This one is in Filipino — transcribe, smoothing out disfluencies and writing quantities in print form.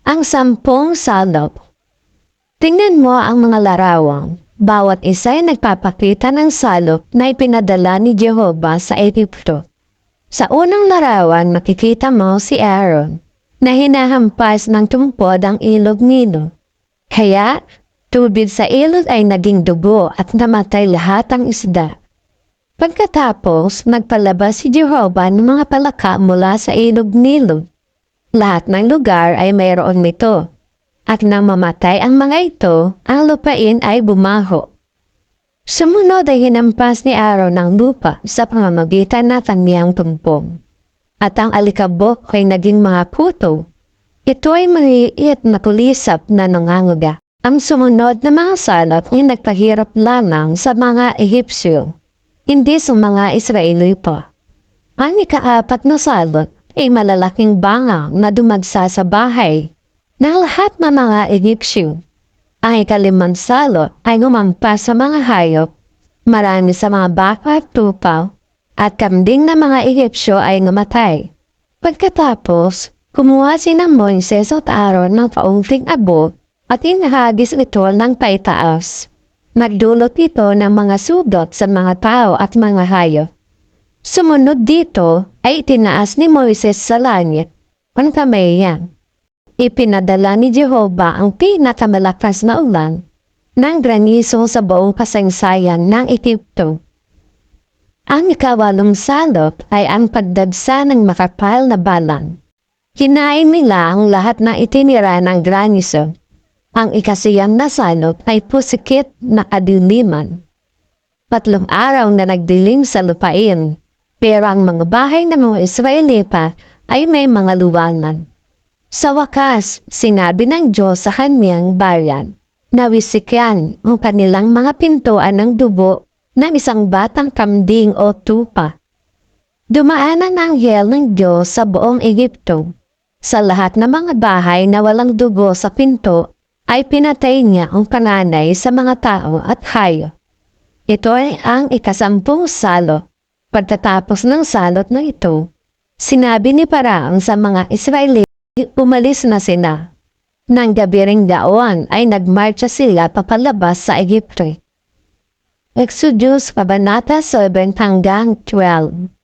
Ang 10 salop. Tingnan mo ang mga larawan. Bawat isa ay nagpapakita ng salop na ipinadala ni Jehovah sa Ehipto. Sa unang larawan, makikita mo si Aaron na hinahampas ng tumpod ang ilog Nilo. Kaya, tubig sa ilog ay naging dugo at namatay lahat ang isda. Pagkatapos, nagpalabas si Jehovah ng mga palaka mula sa ilog Nilo. Lahat ng lugar ay mayroon nito. At nang mamatay ang mga ito, ang lupain ay bumaho. Sumunod ay hinampas ni Aaron ng lupa sa pamamagitan ng kaniyang tumpong. At ang alikabok ay naging mga puto. Ito ay maliit na kulisap na nanganguga. Ang sumunod na mga salot ay nagpahirap lamang sa mga Ehipsyo, hindi sa mga Israelita. Ang ika-4 na salot ay malalaking bangang na dumagsa sa bahay ng lahat ng mga Egyptian. Ang ika-5 salot ay umampas sa mga hayop, marami sa mga baka at tupaw, at kambing na mga Egyptyo ay namatay. Pagkatapos, kumuha sina Moises at Aaron ng kaunting abo at inahagis ito ng paitaas. Nagdulot ito ng mga sugat sa mga tao at mga hayop. Sumunod dito ay itinaas ni Moises sa langit ang kamay niya. Ipinadala ni Jehovah ang pinakamalakas na ulan ng granizo sa buong kasaysayan ng Ehipto. Ang ika-8 salot ay ang pagdagsa ng makapal na balang. Kinain nila ang lahat na itinira ng granizo. Ang ika-9 na salot ay pusikit na kadiliman. 3 araw na nagdilim sa lupain, pero ang mga bahay ng mga Israelita ay may mga luwanan. Sa wakas, sinabi ng Diyos sa kanyang bayan na wisikyan ang kanilang mga pintuan ng dugo ng isang batang kambing o tupa. Dumaan ang anghel ng Diyos sa buong Ehipto. Sa lahat ng mga bahay na walang dugo sa pinto, ay pinatay niya ang panganay sa mga tao at hayop. Ito ay ang ika-10 salot. Pagkatapos ng salot na ito, sinabi ni Paraang sa mga Israelita, umalis na sila. Nang gabi ring daon ay nagmarcha sila papalabas sa Egypto. Exodus Kabanata 7 hanggang 12.